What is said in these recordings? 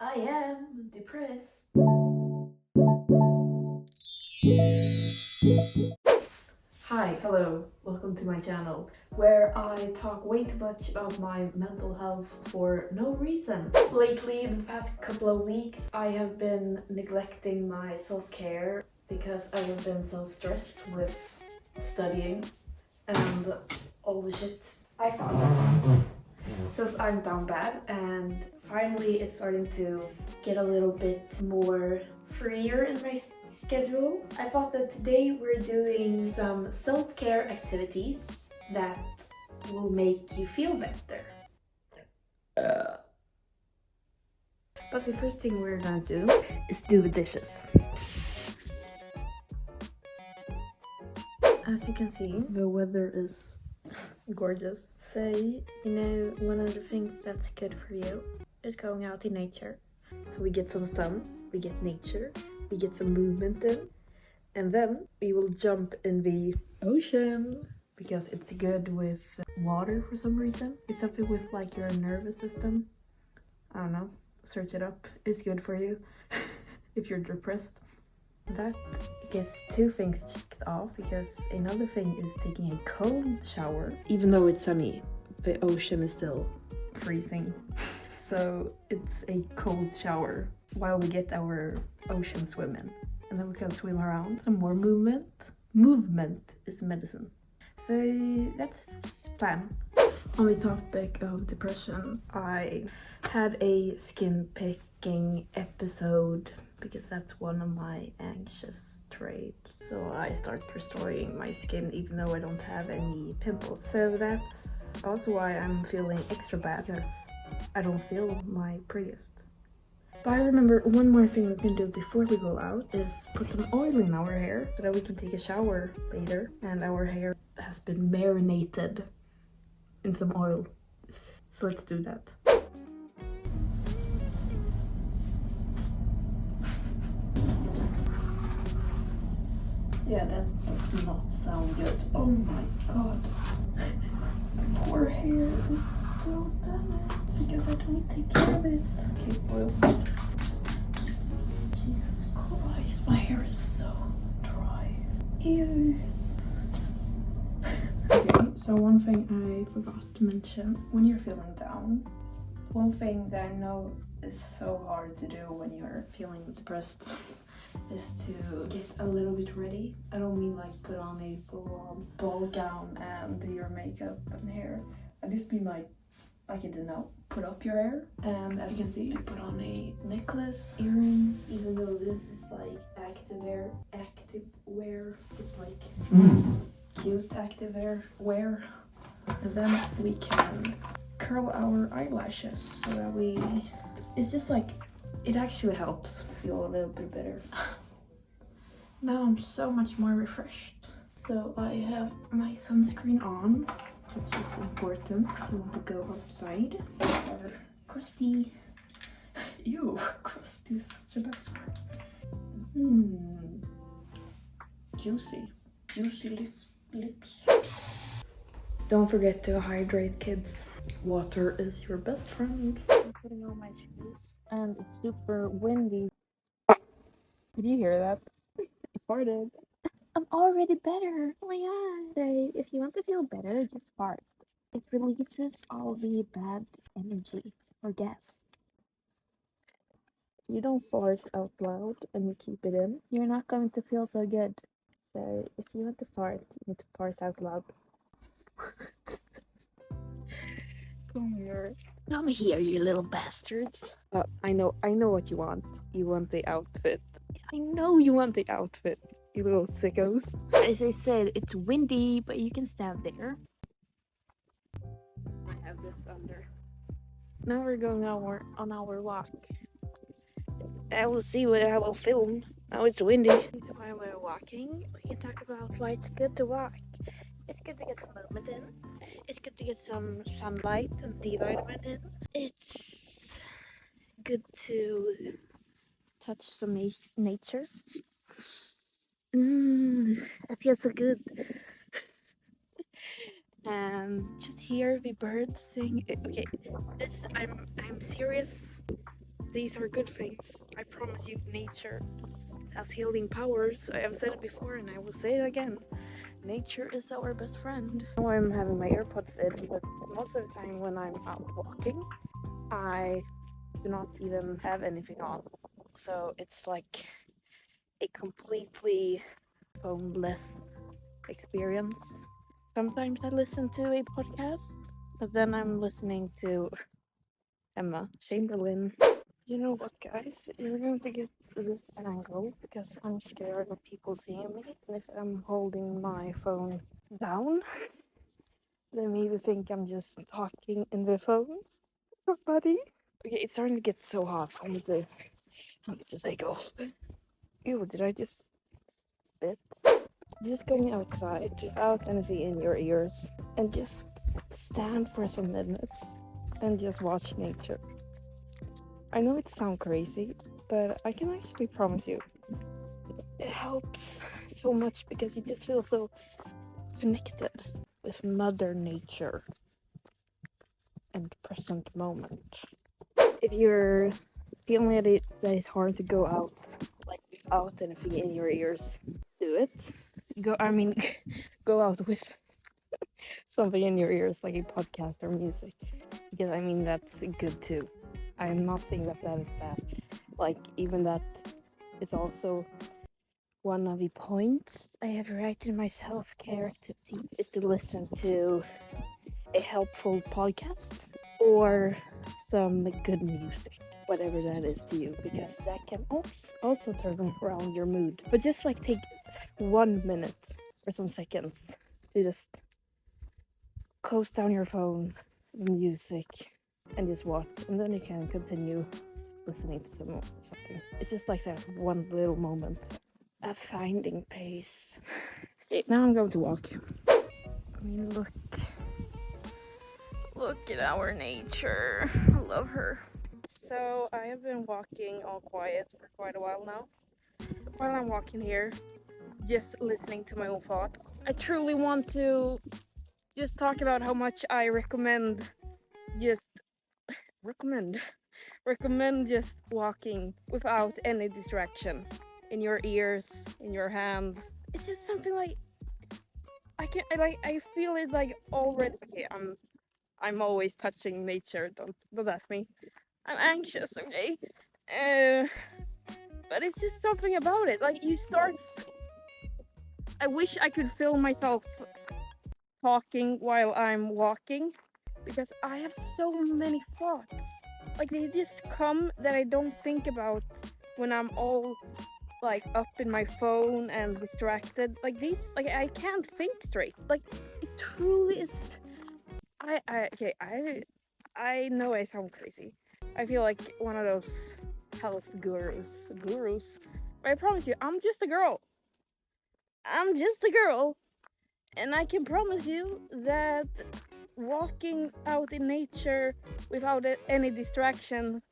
I am depressed. Hi, hello, welcome to my channel, where I talk way too much about my mental health for no reason. Lately, the past couple of weeks, I have been neglecting my self-care because I have been so stressed with studying and all the shit. I thought that since I'm down bad and finally it's starting to get a little bit more freer in my schedule, I thought that today we're doing some self-care activities that will make you feel better. But the first thing we're gonna do is do the dishes. As you can see, the weather is gorgeous. So, one of the things that's good for you is going out in nature. So we get some sun, we get nature, we get some movement in, and then we will jump in the ocean because it's good with water for some reason. It's something with like your nervous system. I don't know, search it up. It's good for you if you're depressed. That gets two things checked off because another thing is taking a cold shower. Even though it's sunny, the ocean is still freezing. So it's a cold shower while we get our ocean swim in. And then we can swim around. Some more movement. Movement is medicine. So that's the plan. On the topic of depression, I had a skin picking episode because that's one of my anxious traits. So I start restoring my skin even though I don't have any pimples. So that's also why I'm feeling extra bad, because I don't feel my prettiest. But I remember one more thing we can do before we go out is put some oil in our hair so that we can take a shower later and our hair has been marinated in some oil. So let's do that. Yeah, that does not sound good. Oh my god. Poor hair is so damaged because I don't take care of it. Okay, oil. Jesus Christ, my hair is so dry. Ew. Okay, so one thing I forgot to mention, when you're feeling down, one thing that I know is so hard to do when you're feeling depressed is to get a little bit ready. I don't mean like put on a full-on ball gown and do your makeup and hair. I just mean like I don't know, put up your hair. And as you can see, I put on a necklace, earrings, even though this is like active wear. It's like cute active wear. And then we can curl our eyelashes so that it's just like, it actually helps feel a little bit better. Now I'm so much more refreshed. So I have my sunscreen on, which is important if you want to go outside. Or crusty. Ew, crusty is such a best word. Juicy lips. Don't forget to hydrate, kids. Water is your best friend. I'm putting on my shoes and it's super windy. Did you hear that? I farted. I'm already better. Oh my god. So if you want to feel better, just fart. It releases all the bad energy or gas. You don't fart out loud and you keep it in, you're not going to feel so good. So if you want to fart, you need to fart out loud. Come here. Come here, you little bastards. I know what you want. You want the outfit. I know you want the outfit, you little sickos. As I said, it's windy, but you can stand there. I have this under. Now we're going on our walk. I will see what I will film. Now it's windy. So while we're walking, we can talk about why it's good to walk. It's good to get some movement in. It's good to get some sunlight and D vitamin in. It's good to touch some nature. I feel so good. And just hear the birds sing. Okay, I'm serious. these are good things. I promise you, nature has healing powers. I have said it before and I will say it again. Nature is our best friend. Now I'm having my AirPods in, but most of the time when I'm out walking, I do not even have anything on. So it's like a completely phoneless experience. Sometimes I listen to a podcast, but then I'm listening to Emma Chamberlain. You know what, guys? You're going to get this angle because I'm scared of people seeing me. And if I'm holding my phone down, they maybe think I'm just talking in the phone to somebody. Okay, it's starting to get so hot. I need to take off. Ew, did I just spit? Just going outside without anything in your ears and just stand for some minutes and just watch nature. I know it sounds crazy, but I can actually promise you it helps so much because you just feel so connected with Mother Nature and present moment. If you're feeling that it's hard to go out like without anything in your ears, do it. Go out with something in your ears like a podcast or music, because I mean that's good too. I'm not saying that is bad. Like even that is also one of the points I have written in my self-care activity is to listen to a helpful podcast or some good music, whatever that is to you, because that can also turn around your mood. But just like take 1 minute or some seconds to just close down your phone, music, and just watch, and then you can continue listening to something. It's just like that one little moment of finding pace. Okay, now I'm going to walk. I mean, look at our nature. I love her. So I have been walking all quiet for quite a while now. While I'm walking here, just listening to my own thoughts, I truly want to just talk about how much I recommend just walking without any distraction in your ears, in your hand. It's just something like I feel it like already. Okay, I'm always touching nature. Don't ask me. I'm anxious. Okay, but it's just something about it. Like you start. I wish I could feel myself talking while I'm walking, because I have so many thoughts. Like they just come that I don't think about when I'm all like up in my phone and distracted. Like these, like I can't think straight. Like it truly is. I know I sound crazy. I feel like one of those health gurus. But I promise you, I'm just a girl. And I can promise you that walking out in nature without any distraction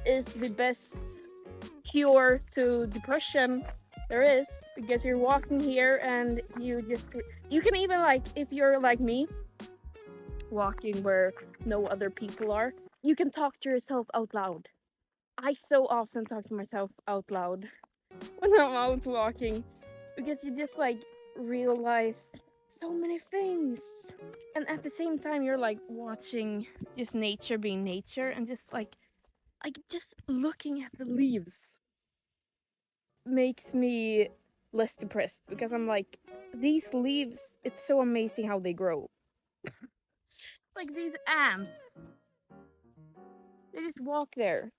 is the best cure to depression there is, because you're walking here and you can even, like, if you're like me, walking where no other people are, you can talk to yourself out loud. I so often talk to myself out loud when I'm out walking, because you just like realize so many things, and at the same time you're like watching just nature being nature, and just like just looking at the leaves makes me less depressed, because I'm like, these leaves, it's so amazing how they grow. Like these ants, they just walk there.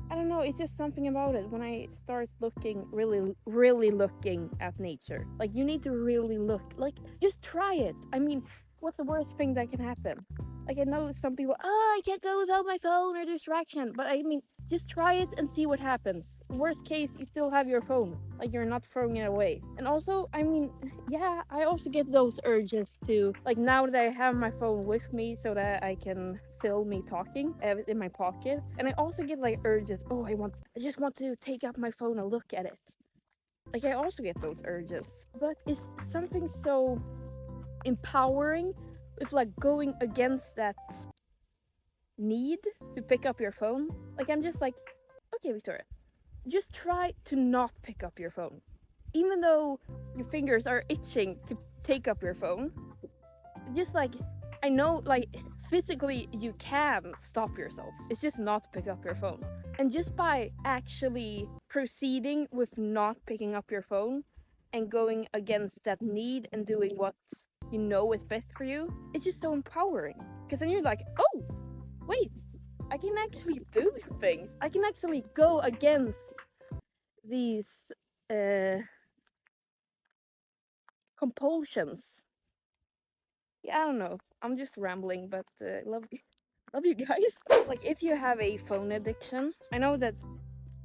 I don't know, it's just something about it when I start looking, really looking at nature. Like, you need to really look. Like, just try it. I mean, what's the worst thing that can happen? Like, I know some people, I can't go without my phone or distraction. But I mean, just try it and see what happens. Worst case, you still have your phone. Like, you're not throwing it away. And also, I mean, yeah, I also get those urges to, like, now that I have my phone with me so that I can film me talking, I have it in my pocket. And I also get like urges, I just want to take up my phone and look at it. Like, I also get those urges. But it's something so empowering with like going against that need to pick up your phone, like I'm just like, okay, Victoria, just try to not pick up your phone. Even though your fingers are itching to take up your phone, just like, I know, like, physically you can stop yourself. It's just not pick up your phone. And just by actually proceeding with not picking up your phone and going against that need and doing what you know is best for you, it's just so empowering. Because then you're like, oh, wait, I can actually do things. I can actually go against these compulsions. Yeah, I don't know. I'm just rambling, but love you guys. Like, if you have a phone addiction, I know that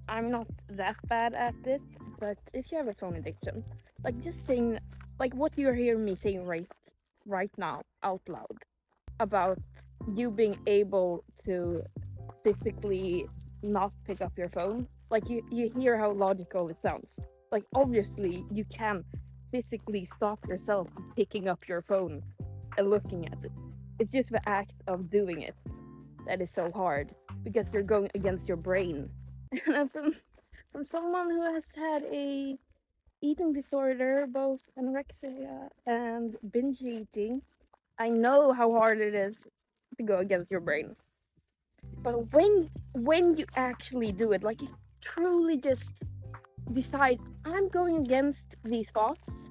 I'm not that bad at it, but if you have a phone addiction, like, just saying, like, what you're hearing me saying right now out loud about you being able to physically not pick up your phone, like, you hear how logical it sounds. Like, obviously you can physically stop yourself from picking up your phone and looking at it. It's just the act of doing it that is so hard, because you're going against your brain. And from someone who has had a eating disorder, both anorexia and binge eating, I know how hard it is to go against your brain. But when you actually do it, like, you truly just decide, I'm going against these thoughts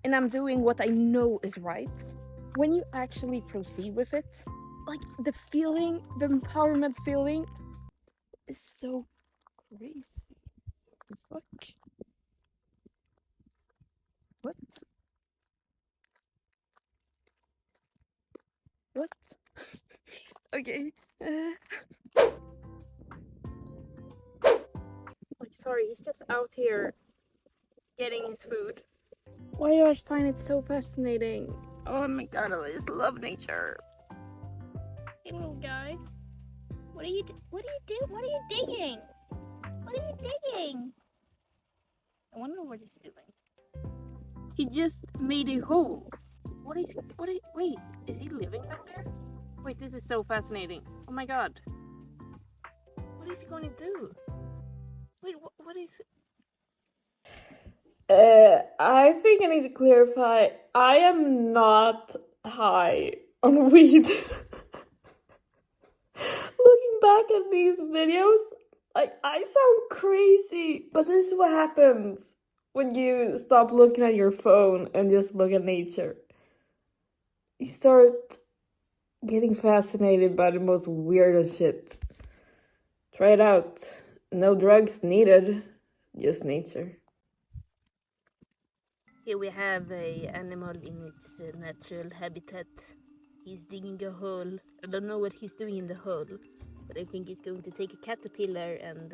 and I'm doing what I know is right. When you actually proceed with it, like, the feeling, the empowerment feeling is so crazy. What the fuck? What? What? Okay. Like, sorry, he's just out here getting his food. Why do I find it so fascinating? Oh my god, I just love nature. Hey, little guy. What are you doing? What are you digging? What are you digging? I wonder what he's doing. He just made a hole. Wait, is he living back there? Wait, this is so fascinating. Oh my god. What is he going to do? Wait, what is... I think I need to clarify. I am not high on weed. Looking back at these videos, like, I sound crazy, but this is what happens when you stop looking at your phone and just look at nature. You start getting fascinated by the most weirdest shit. Try it out. No drugs needed, just nature. Here we have a animal in its natural habitat. He's digging a hole. I don't know what he's doing in the hole, but I think he's going to take a caterpillar and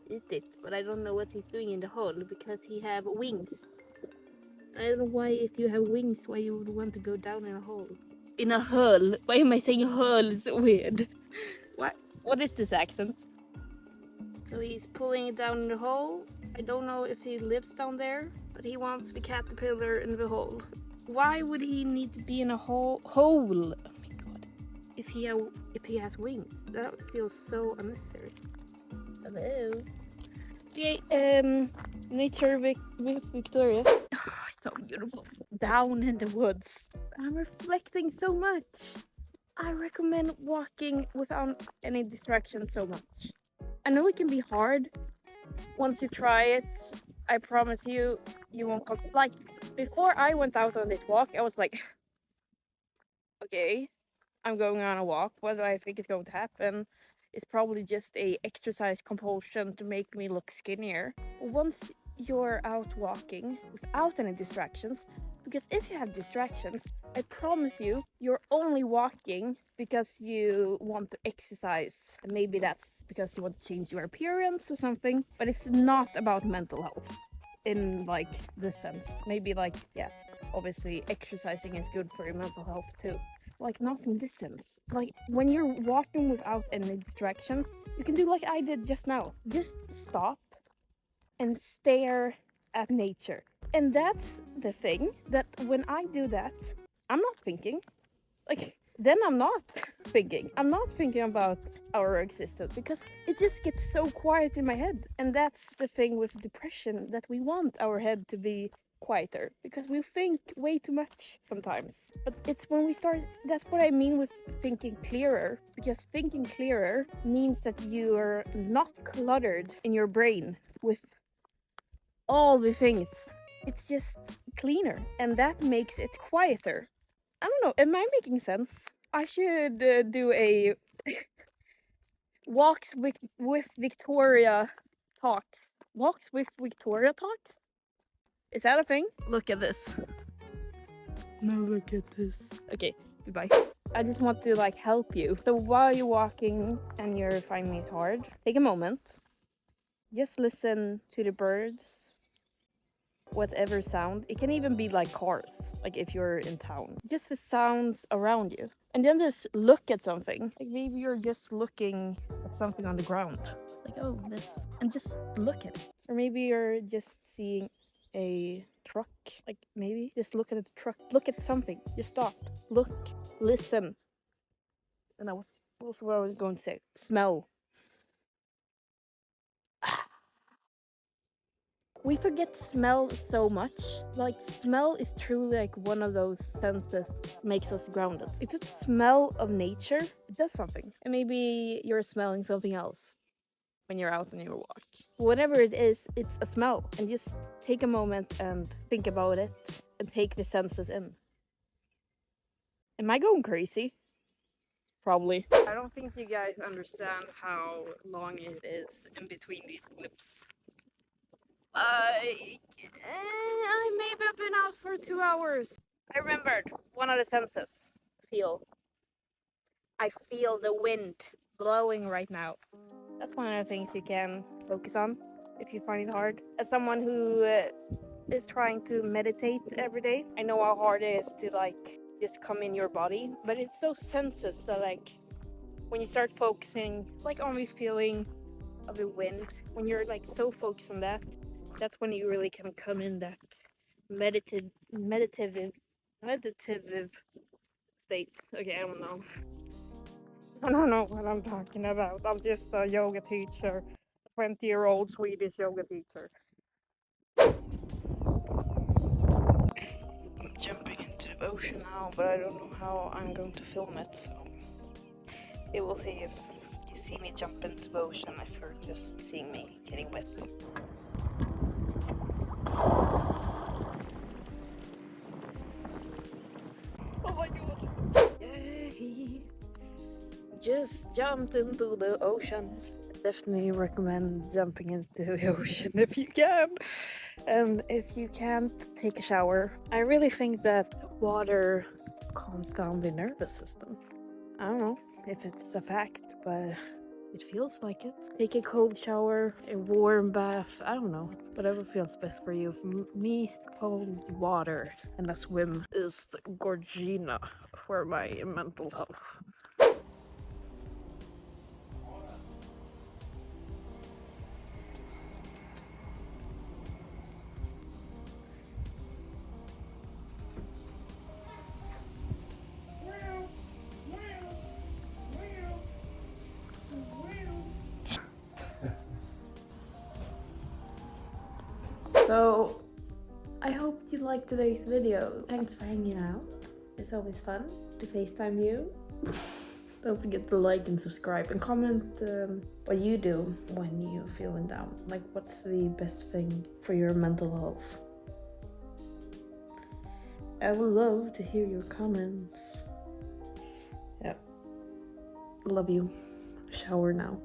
eat it. But I don't know what he's doing in the hole, because he have wings. I don't know why, if you have wings, why you would want to go down in a hole. In a hole? Why am I saying hole? So weird. What is this accent? So he's pulling it down in the hole. I don't know if he lives down there, but he wants the caterpillar in the hole. Why would he need to be in a hole? Oh my god. If he has wings, that feels so unnecessary. Hello. Okay, nature with Victoria. Oh, so beautiful. Down in the woods. I'm reflecting so much. I recommend walking without any distractions so much. I know it can be hard. Once you try it, I promise you, you won't come. Like, before I went out on this walk, I was like, okay, I'm going on a walk. What do I think is going to happen? It's probably just a exercise compulsion to make me look skinnier. Once you're out walking without any distractions, because if you have distractions, I promise you, you're only walking because you want to exercise. And maybe that's because you want to change your appearance or something, but it's not about mental health in, like, this sense. Maybe, like, yeah, obviously exercising is good for your mental health too. Like, not in this sense. Like, when you're walking without any distractions, you can do like I did just now. Just stop and stare at nature. And that's the thing, that when I do that, I'm not thinking. Like, then I'm not thinking. I'm not thinking about our existence because it just gets so quiet in my head. And that's the thing with depression, that we want our head to be quieter because we think way too much sometimes. But it's when we start, that's what I mean with thinking clearer, because thinking clearer means that you're not cluttered in your brain with all the things. It's just cleaner, and that makes it quieter. I don't know, am I making sense? I should do a walks with Victoria talks. Walks with Victoria talks? Is that a thing? Look at this. No, look at this. Okay, goodbye. I just want to like help you. So while you're walking and you're finding it hard, take a moment. Just listen to the birds, whatever sound. It can even be like cars, like if you're in town. Just the sounds around you. And then just look at something. Like maybe you're just looking at something on the ground. Like, oh, this. And just look at it. Or maybe you're just seeing a truck. Like maybe just look at the truck. Look at something. Just stop. Look. Listen. And that was also what I was going to say. Smell. We forget smell so much. Like, smell is truly like one of those senses makes us grounded. It's a smell of nature. It does something. And maybe you're smelling something else when you're out on your walk. Whatever it is, it's a smell. And just take a moment and think about it and take the senses in. Am I going crazy? Probably. I don't think you guys understand how long it is in between these clips. I maybe have been out for 2 hours. I remembered one of the senses. Feel. I feel the wind blowing right now. That's one of the things you can focus on if you find it hard. As someone who is trying to meditate every day, I know how hard it is to like just come in your body, but it's those senses that like when you start focusing like on the feeling of the wind, when you're like so focused on that, that's when you really can come in that meditative state. Okay, I don't know. I don't know what I'm talking about. I'm just a yoga teacher, a 20-year-old Swedish yoga teacher. I'm jumping into the ocean now, but I don't know how I'm going to film it, so we will see if you see me jump into the ocean, if you're just seeing me getting wet. Oh my god! Yay! Just jumped into the ocean. Definitely recommend jumping into the ocean if you can. And if you can't, take a shower. I really think that water calms down the nervous system. I don't know if it's a fact, but it feels like it. Take a cold shower, a warm bath, I don't know. Whatever feels best for you. For me, cold water and a swim is Gorgina for my mental health. So, I hope you liked today's video. Thanks for hanging out. It's always fun to FaceTime you. Don't forget to like and subscribe and comment what you do when you're feeling down. Like, what's the best thing for your mental health? I would love to hear your comments. Yeah. Love you. Shower now.